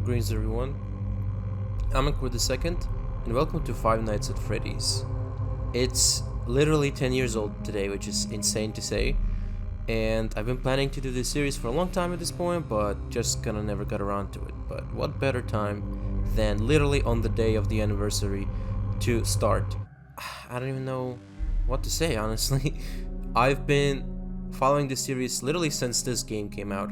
Greetings everyone, I'm the2nd, and welcome to Five Nights at Freddy's. It's literally 10 years old today, which is insane to say, and I've been planning to do this series for a long time at this point, but just kinda never got around to it. But what better time than literally on the day of the anniversary to start? I don't even know what to say, honestly. I've been following this series literally since this game came out.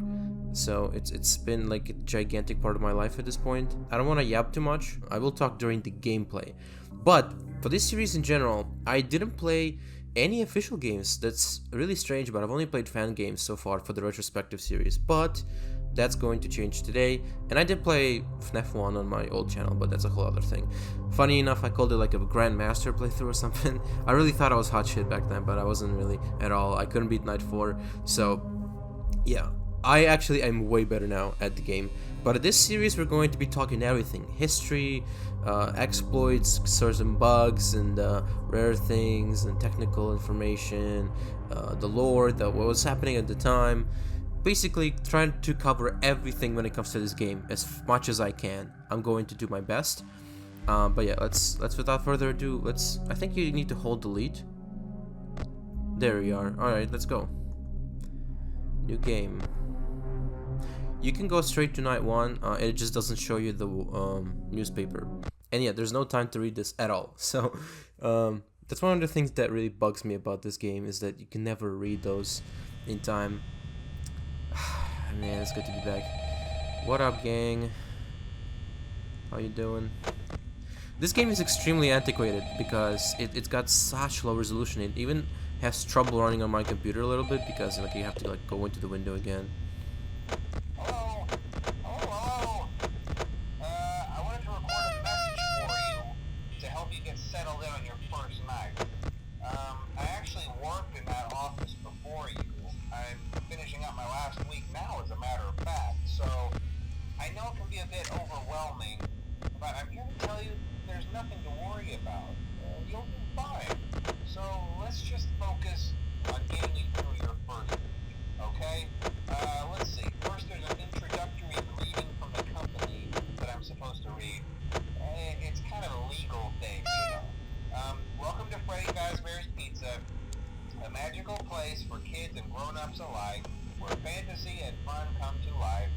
So it's been like a gigantic part of my life at this point. I don't want to yap too much. I will talk during the gameplay. But for this series in general, I didn't play any official games. That's really strange, but I've only played fan games so far for the retrospective series. But that's going to change today. And I did play FNaF 1 on my old channel, but that's a whole other thing. Funny enough, I called it like a Grandmaster playthrough or something. I really thought I was hot shit back then, but I wasn't really at all. I couldn't beat Night 4, so yeah. I actually am way better now at the game, but in this series we're going to be talking everything: history, exploits, certain bugs, and rare things, and technical information, the lore, what was happening at the time. Basically, trying to cover everything when it comes to this game as much as I can. I'm going to do my best. But yeah, let's without further ado, I think you need to hold delete. There we are. All right, let's go. New game. You can go straight to night 1, it just doesn't show you the newspaper. And yeah, there's no time to read this at all. So that's one of the things that really bugs me about this game, is that you can never read those in time. Man, it's good to be back. What up, gang? How you doing? This game is extremely antiquated because it's got such low resolution. It even has trouble running on my computer a little bit because like you have to like go into the window again. Settled in on your first night. I actually worked in that office before you. I'm finishing up my last week now, as a matter of fact, so I know it can be a bit overwhelming, but I'm here to tell you there's nothing to worry about. You'll be fine. So let's just focus on getting you through your first week, okay? Let's see. First, there's an introductory greeting from the company that I'm supposed to read. It's kind of a legal thing, you know. Welcome to Freddy Fazbear's Pizza, a magical place for kids and grown-ups alike, where fantasy and fun come to life.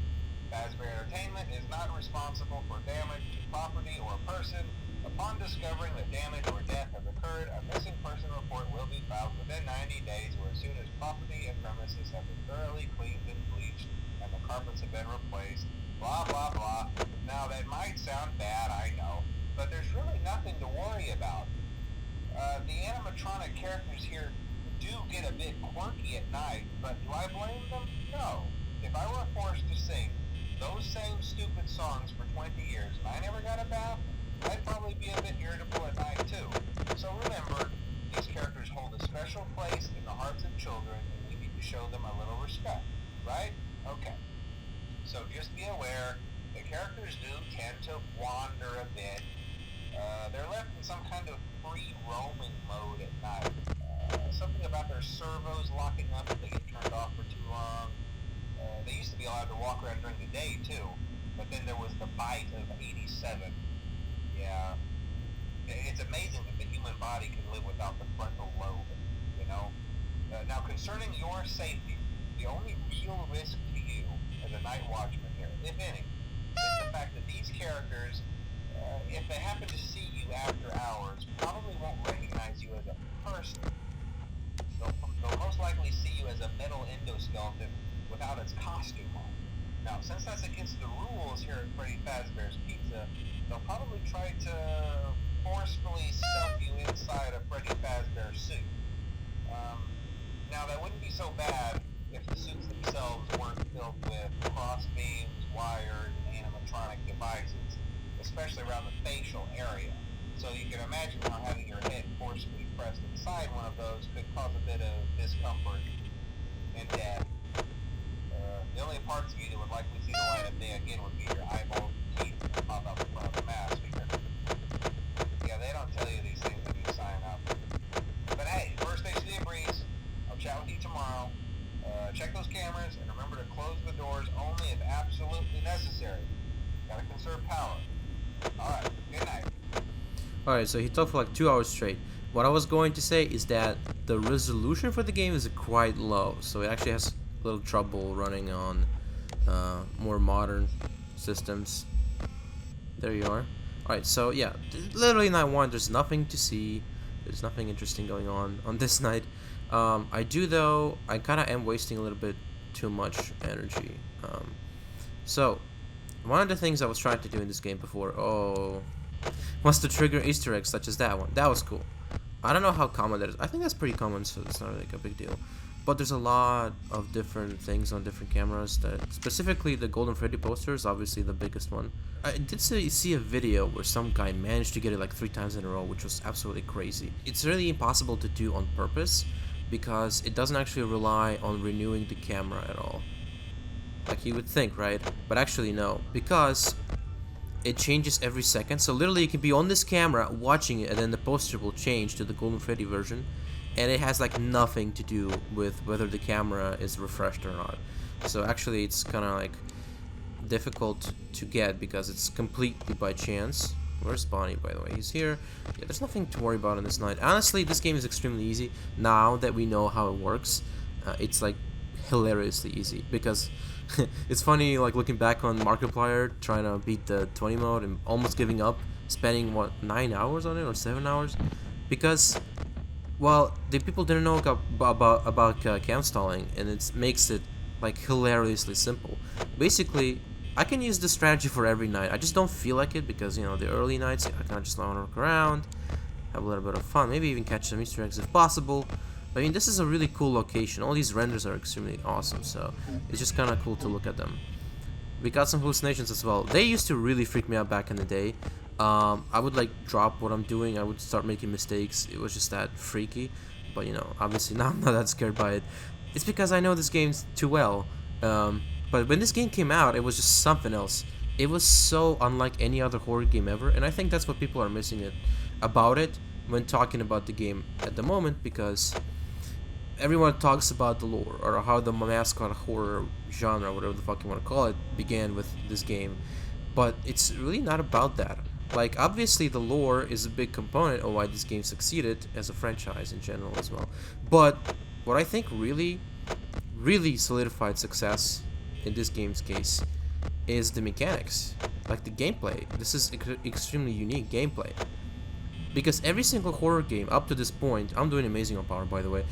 Fazbear Entertainment is not responsible for damage to property or person. Upon discovering that damage or death has occurred, a missing person report will be filed within 90 days, or as soon as property and premises have been thoroughly cleaned and bleached, and the carpets have been replaced. Blah, blah, blah. Now, that might sound bad, I know, but there's really nothing to worry about. The animatronic characters here do get a bit quirky at night, but do I blame them? No. If I were forced to sing those same stupid songs for 20 years and I never got a bath, I'd probably be a bit irritable at night too. So remember, these characters hold a special place in the hearts of children, and we need to show them a little respect, right? Okay. So just be aware, the characters do tend to wander a bit. They're left in some kind of free roaming mode at night. Something about their servos locking up if they get turned off for too long. They used to be allowed to walk around during the day too, but then there was the bite of 87. Yeah. It's amazing that the human body can live without the frontal lobe, you know? Now concerning your safety, the only real risk to you as a night watchman here, if any, is the fact that these characters, if they happen to see you after hours, probably won't recognize you as a person. They'll most likely see you as a metal endoskeleton without its costume on. Now, since that's against the rules here at Freddy Fazbear's Pizza, they'll probably try to forcefully stuff you inside a Freddy Fazbear suit. Now, that wouldn't be so bad if the suits themselves weren't filled with crossbeams, wires, and animatronic devices, especially around the facial area. So you can imagine how having your head forcefully pressed inside one of those could cause a bit of discomfort and death. The only parts of you that would likely see the light of day again would be your eyeballs and teeth that pop out in front of the mask. Yeah, they don't tell you these things when you sign up. But hey, first day should be a breeze. I'll chat with you tomorrow. Check those cameras and remember to close the doors only if absolutely necessary. Gotta Alright, so he talked for like 2 hours straight. What I was going to say is that the resolution for the game is quite low, so it actually has a little trouble running on more modern systems. There you are. Alright, so yeah, literally night 1, there's nothing to see. There's nothing interesting going on this night. I do though, I kind of am wasting a little bit too much energy. So, one of the things I was trying to do in this game before, was to trigger Easter eggs such as that one. That was cool. I don't know how common that is. I think that's pretty common, so it's not like a big deal. But there's a lot of different things on different cameras. That specifically the Golden Freddy poster is obviously the biggest one. I did see a video where some guy managed to get it like 3 times in a row, which was absolutely crazy. It's really impossible to do on purpose because it doesn't actually rely on renewing the camera at all. Like you would think, right? But actually no, because it changes every second. So literally you can be on this camera watching it and then the poster will change to the Golden Freddy version, and it has like nothing to do with whether the camera is refreshed or not. So actually it's kind of like difficult to get because it's completely by chance. Where's Bonnie, by the way? He's here. Yeah, there's nothing to worry about on this night. Honestly, this game is extremely easy now that we know how it works. It's like hilariously easy because it's funny, like looking back on Markiplier trying to beat the 20 mode and almost giving up, spending what, 9 hours on it or 7 hours, because well, the people didn't know about cam stalling, and it makes it like hilariously simple. Basically, I can use this strategy for every night. I just don't feel like it because, you know, the early nights I kind of just want to walk around, have a little bit of fun, maybe even catch some Easter eggs if possible. I mean, this is a really cool location. All these renders are extremely awesome, so it's just kind of cool to look at them. We got some hallucinations as well. They used to really freak me out back in the day. I would like drop what I'm doing. I would start making mistakes. It was just that freaky. But you know, obviously now I'm not that scared by it. It's because I know this game too well. But when this game came out, it was just something else. It was so unlike any other horror game ever, and I think that's what people are missing about it when talking about the game at the moment, because everyone talks about the lore or how the mascot horror genre, whatever the fuck you want to call it, began with this game. But it's really not about that. Like, obviously the lore is a big component of why this game succeeded as a franchise in general as well. But what I think really solidified success in this game's case is the mechanics, like the gameplay. This is extremely unique gameplay. Because every single horror game up to this point, I'm doing amazing on power, by the way,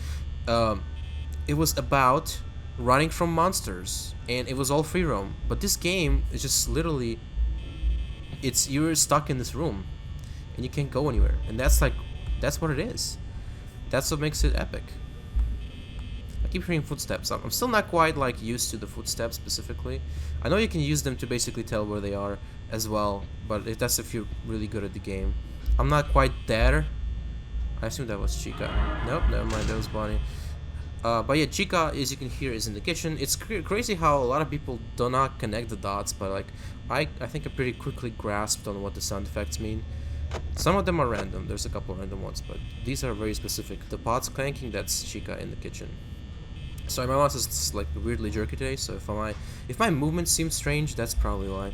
it was about running from monsters, and it was all free roam. But this game is just literally, you're stuck in this room, and you can't go anywhere, and that's what it is. That's what makes it epic. I keep hearing footsteps. I'm still not quite like used to the footsteps specifically. I know you can use them to basically tell where they are as well, but that's if you're really good at the game. I'm not quite there. I assume that was Chica. Nope, never mind, that was Bonnie. But yeah, Chica, as you can hear, is in the kitchen. It's crazy how a lot of people do not connect the dots, but like I think I pretty quickly grasped on what the sound effects mean. Some of them are random. There's a couple random ones, but these are very specific. The pots clanking, that's Chica in the kitchen. Sorry, my mouse is like weirdly jerky today, so if my movements seem strange, that's probably why.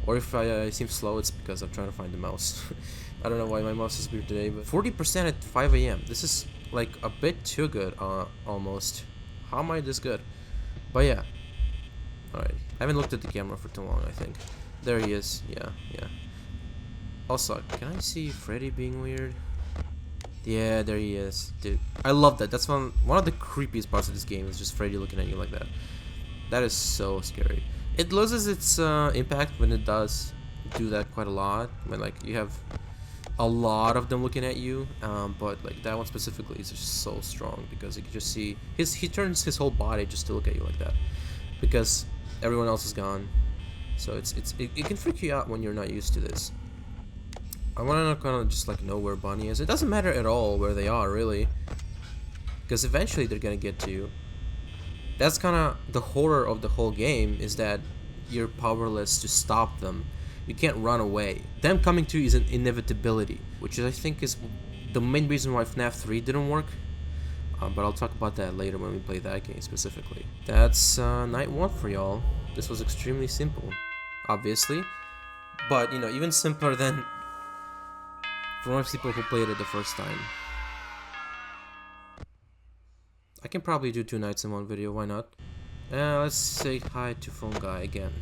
Or if I seem slow, it's because I'm trying to find the mouse. I don't know why my mouse is weird today, but 40% at 5 AM. This is like a bit too good, almost. How am I this good? But yeah. Alright. I haven't looked at the camera for too long, I think. There he is. Yeah. Also, can I see Freddy being weird? Yeah, there he is. Dude, I love that. That's one of the creepiest parts of this game, is just Freddy looking at you like that. That is so scary. It loses its impact when it does do that quite a lot. When like you have a lot of them looking at you, but like that one specifically is just so strong because you can just see he turns his whole body just to look at you like that, because everyone else is gone. So it can freak you out when you're not used to this. I want to kind of just like know where Bonnie is. It doesn't matter at all where they are, really, because eventually they're gonna get to you. That's kind of the horror of the whole game, is that you're powerless to stop them. You can't run away. Them coming to you is an inevitability, which I think is the main reason why FNaF 3 didn't work. But I'll talk about that later when we play that game specifically. That's night 1 for y'all. This was extremely simple, obviously, but you know, even simpler than For most people who played it the first time. I can probably do 2 nights in one video, why not? Let's say hi to Phone Guy again.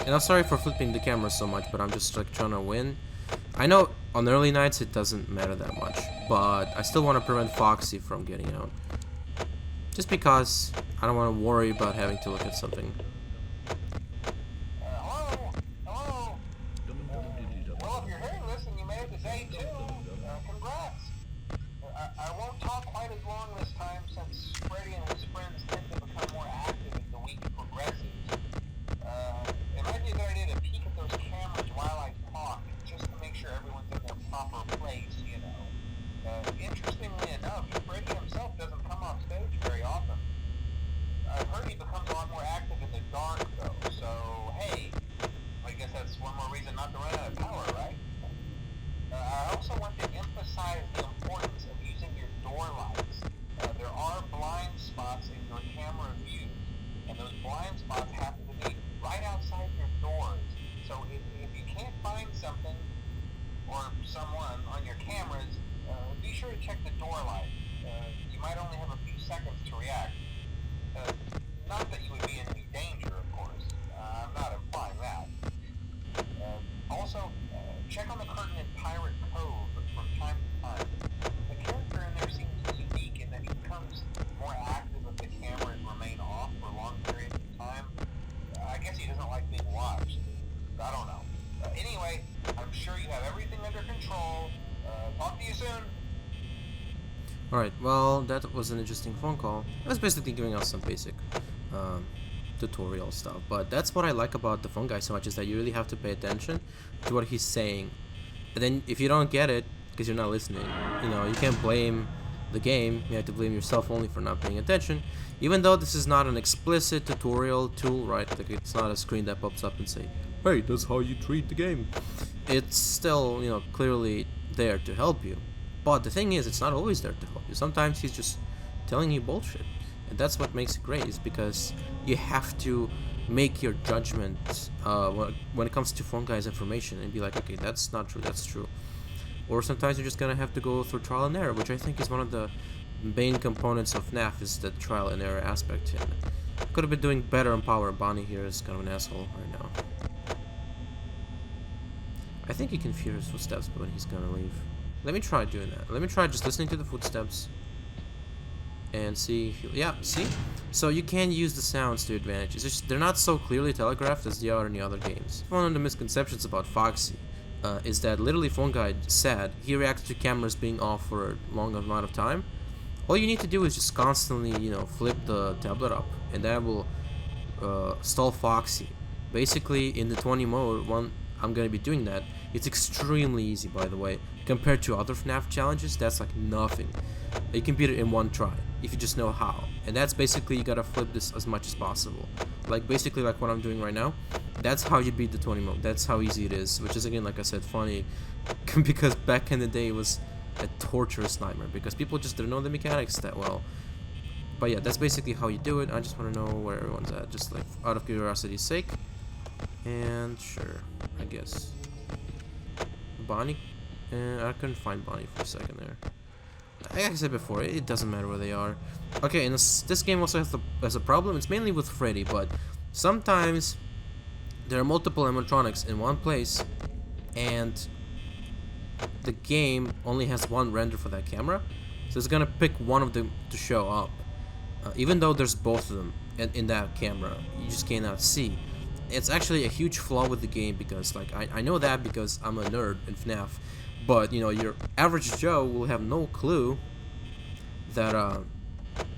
And I'm sorry for flipping the camera so much, but I'm just like trying to win. I know on early nights it doesn't matter that much, but I still want to prevent Foxy from getting out. Just because I don't want to worry about having to look at something. Hello? Hello? Well, if you're hearing this and you made it to day 2, congrats. I won't talk quite as long this time since Freddy and his friends tend to become more active as the week progresses. It might be a good idea to peek at those cameras while I talk, just to make sure everyone's in their proper place, you know. Interestingly enough, Freddy himself doesn't come off stage very often. I've heard he becomes a lot more active in the dark, though, so hey, I guess that's one more reason not to run out of power, right? I also want to emphasize the importance of using your door lights. There are blind spots in your camera views, and those blind spots happen to be right outside your doors. So if you can't find something or someone on your cameras, be sure to check the door light. You might only have a few seconds to react. Not that you would be in any danger, of course. I'm not implying that. Also, check on the curtain in Pirate Cove from time to time. The character in there seems unique in that he becomes more active if the cameras remain off for long periods of time. I guess he doesn't like being watched. I don't know. Anyway, I'm sure you have everything under control. Talk to you soon. Alright, well, that was an interesting phone call. It was basically giving us some basic tutorial stuff, but that's what I like about the phone guy so much, is that you really have to pay attention to what he's saying. And then if you don't get it, because you're not listening, you know, you can't blame the game, you have to blame yourself only for not paying attention. Even though this is not an explicit tutorial tool, right, like it's not a screen that pops up and say, hey, that's how you treat the game. It's still, you know, clearly there to help you. But the thing is, it's not always there to help you. Sometimes he's just telling you bullshit. And that's what makes it great, is because you have to make your judgment when it comes to phone guy's information and be like, okay, that's not true, that's true. Or sometimes you're just gonna have to go through trial and error, which I think is one of the main components of FNaF, is the trial and error aspect. And I could have been doing better on power. Bonnie here is kind of an asshole right now. I think he can hear his footsteps, but he's gonna leave. Let me try doing that. Let me try just listening to the footsteps and see if yeah, see? So you can use the sounds to advantage. It's just they're not so clearly telegraphed as they are in the other games. One of the misconceptions about Foxy is that literally Phone Guy said he reacts to cameras being off for a long amount of time. All you need to do is just constantly, you know, flip the tablet up, and that will stall Foxy. Basically, in the 20 mode, I'm gonna be doing that. It's extremely easy, by the way, compared to other FNaF challenges. That's like nothing. You can beat it in one try if you just know how, and that's basically, you gotta flip this as much as possible. Like basically like what I'm doing right now. That's how you beat the 20 mode. That's how easy it is, which is, again, like I said, funny because back in the day it was a torturous nightmare because people just didn't know the mechanics that well. But yeah, that's basically how you do it. I just want to know where everyone's at, just like out of curiosity's sake. And sure, I guess Bonnie. I couldn't find Bonnie for a second there. Like I said before, it doesn't matter where they are. Okay, and this game also has a problem. It's mainly with Freddy, but sometimes there are multiple animatronics in one place, and the game only has one render for that camera, so it's gonna pick one of them to show up, even though there's both of them in that camera. You just cannot see. It's actually a huge flaw with the game because, like, I know that because I'm a nerd in FNaF, but you know, your average Joe will have no clue that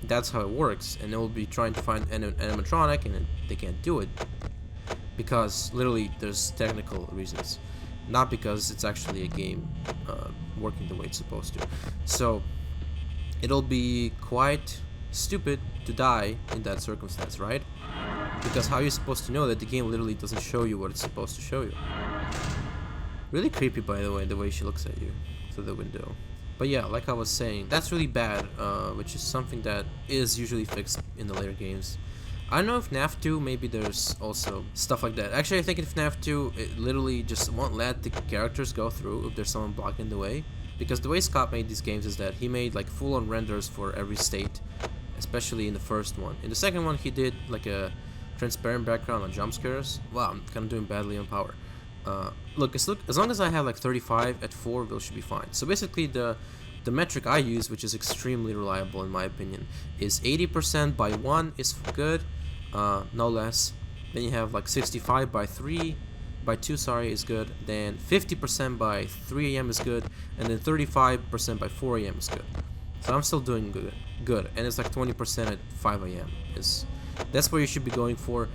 that's how it works, and they will be trying to find an animatronic and they can't do it because literally there's technical reasons, not because it's actually a game working the way it's supposed to. So it'll be quite stupid to die in that circumstance, right? Because how are you supposed to know that the game literally doesn't show you what it's supposed to show you? Really creepy, by the way she looks at you through the window. But yeah, like I was saying, that's really bad, which is something that is usually fixed in the later games. I don't know if FNaF 2, maybe there's also stuff like that. Actually, I think in FNaF 2, it literally just won't let the characters go through if there's someone blocking the way. Because the way Scott made these games is that he made like full-on renders for every state, especially in the first one. In the second one, he did like a transparent background on jump scares. Wow, I'm kind of doing badly on power. Look, as long as I have like 35 at 4, those should be fine. So basically, the metric I use, which is extremely reliable in my opinion, is 80% by 1 is good. No less. Then you have like 65 by 3 by 2, sorry, is good. Then 50% by 3 a.m. is good, and then 35% by 4 a.m. is good. So I'm still doing good, and it's like 20% at 5 a.m. That's what you should be going for.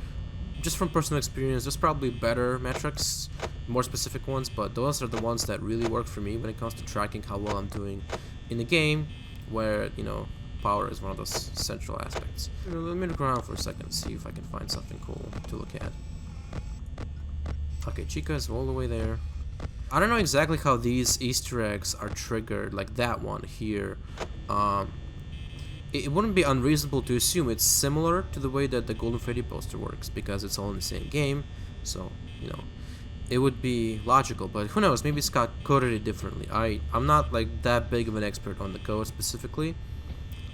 Just from personal experience, there's probably better metrics, more specific ones, but those are the ones that really work for me when it comes to tracking how well I'm doing in a game where, you know, power is one of those central aspects. Let me look around for a second, see if I can find something cool to look at. Okay, Chica is all the way there. I don't know exactly how these Easter eggs are triggered, like that one here. It wouldn't be unreasonable to assume it's similar to the way that the Golden Freddy poster works, because it's all in the same game, so, you know, it would be logical, but who knows, maybe Scott coded it differently. I'm not like that big of an expert on the code specifically,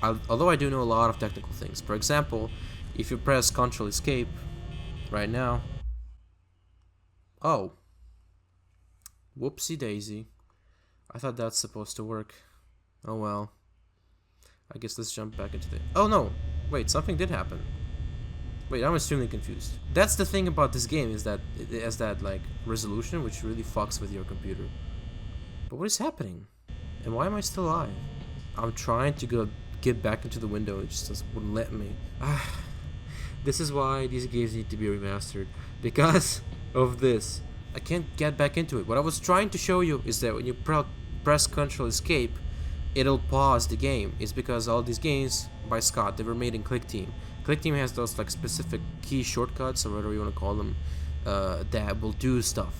although I do know a lot of technical things. For example, if you press Ctrl Escape right now, oh, whoopsie daisy, I thought that's supposed to work. Oh well, I guess let's jump back into the... Oh no, wait, something did happen. Wait, I'm extremely confused. That's the thing about this game, is that it has that like resolution which really fucks with your computer. But what is happening? And why am I still alive? I'm trying to get back into the window, it just wouldn't let me. This is why these games need to be remastered, because of this. I can't get back into it. What I was trying to show you is that when you press Ctrl Escape, it'll pause the game. It's because all these games by Scott, they were made in ClickTeam. ClickTeam has those like specific key shortcuts, or whatever you want to call them, that will do stuff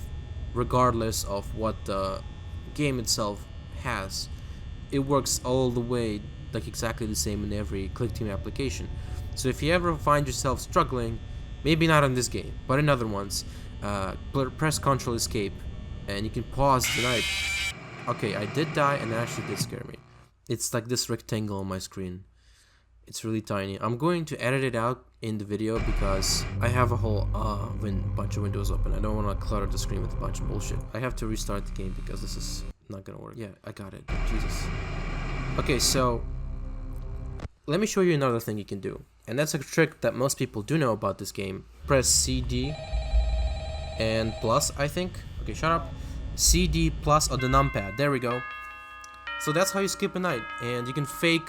regardless of what the game itself has. It works all the way like exactly the same in every ClickTeam application. So if you ever find yourself struggling, maybe not in this game, but in other ones, press Ctrl Escape and you can pause the night. Okay, I did die, and it actually did scare me. It's like this rectangle on my screen. It's really tiny. I'm going to edit it out in the video because I have a whole bunch of windows open. I don't want to clutter the screen with a bunch of bullshit. I have to restart the game because this is not gonna work. Yeah, I got it. Jesus. Okay, so let me show you another thing you can do. And that's a trick that most people do know about this game. Press CD and plus, I think. Okay, shut up. CD plus on the numpad. There we go. So that's how you skip a night. And you can fake,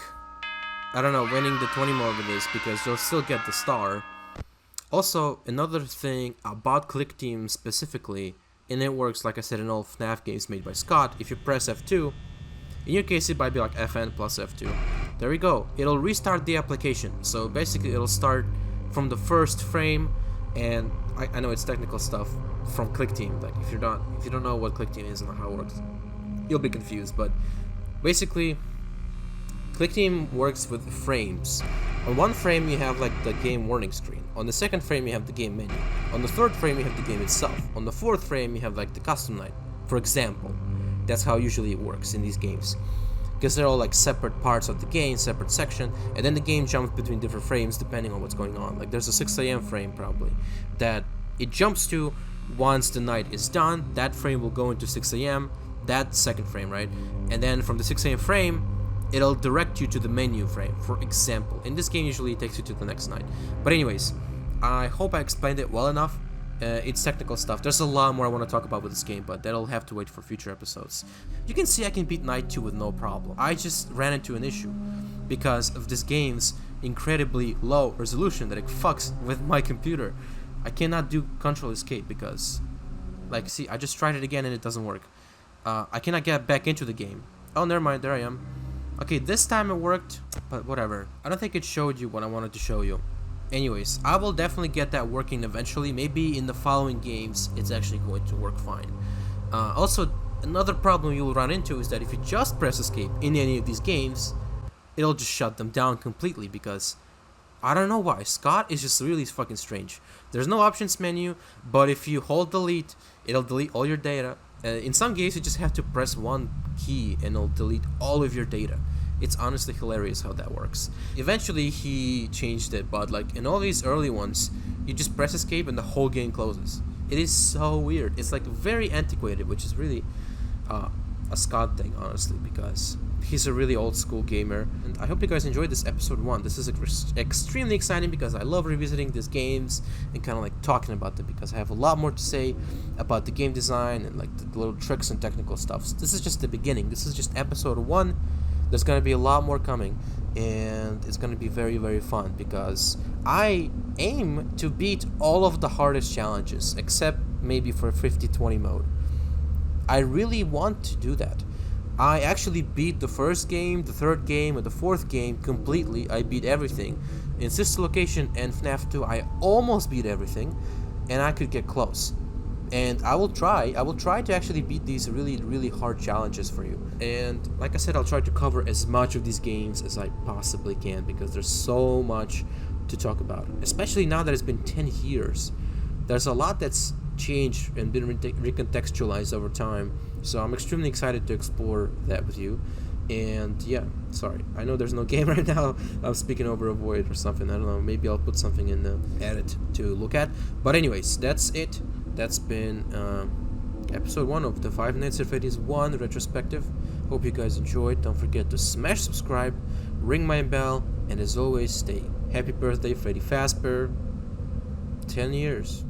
I don't know, winning the 20 more of this, because you'll still get the star. Also, another thing about ClickTeam specifically, and it works, like I said, in all FNaF games made by Scott, if you press F2, in your case it might be like FN plus F2. There we go. It'll restart the application. So basically it'll start from the first frame, and I know it's technical stuff from ClickTeam. Like if you don't know what ClickTeam is and how it works, you'll be confused. But basically, ClickTeam works with frames. On one frame you have like the game warning screen. On the second frame you have the game menu. On the third frame you have the game itself. On the fourth frame you have like the custom night, for example. That's how usually it works in these games, because they're all like separate parts of the game, separate section, and then the game jumps between different frames depending on what's going on. Like there's a 6 a.m. frame probably that it jumps to once the night is done. That frame will go into 6 a.m. that second frame, right? And then from the 6 a.m. frame, it'll direct you to the menu frame, for example. In this game, usually it takes you to the next night. But anyways, I hope I explained it well enough. It's technical stuff. There's a lot more I want to talk about with this game, but that'll have to wait for future episodes. You can see I can beat Night 2 with no problem. I just ran into an issue because of this game's incredibly low resolution that it fucks with my computer. I cannot do Ctrl Escape because, like, see, I just tried it again and it doesn't work. I cannot get back into the game. Oh, never mind, there I am. Okay, this time it worked, but whatever. I don't think it showed you what I wanted to show you. Anyways, I will definitely get that working eventually. Maybe in the following games, it's actually going to work fine. Also, another problem you will run into is that if you just press escape in any of these games, it'll just shut them down completely, because I don't know why. Scott is just really fucking strange. There's no options menu, but if you hold delete, it'll delete all your data. In some games, you just have to press one key and it'll delete all of your data. It's honestly hilarious how that works. Eventually, he changed it, but like in all these early ones, you just press escape and the whole game closes. It is so weird. It's like very antiquated, which is really a Scott thing, honestly, because he's a really old school gamer. And I hope you guys enjoyed this episode 1. This is extremely exciting because I love revisiting these games and kind of like talking about them, because I have a lot more to say about the game design and like the little tricks and technical stuff. This is just the beginning. This is just episode 1. There's going to be a lot more coming, and it's going to be very, very fun because I aim to beat all of the hardest challenges, except maybe for 50-20 mode. I really want to do that. I actually beat the first game, the third game, and the fourth game completely. I beat everything. In Sister Location and FNaF 2, I almost beat everything, and I could get close. And I will try to actually beat these really, really hard challenges for you. And like I said, I'll try to cover as much of these games as I possibly can, because there's so much to talk about. Especially now that it's been 10 years. There's a lot that's changed and been recontextualized over time. So I'm extremely excited to explore that with you. And yeah, sorry, I know there's no game right now. I'm speaking over a void or something. I don't know, maybe I'll put something in the edit to look at. But anyways, that's it. That's been episode 1 of the Five Nights at Freddy's 1 retrospective. Hope you guys enjoyed. Don't forget to smash subscribe, ring my bell, and as always, stay happy birthday, Freddy Fazbear. 10 years.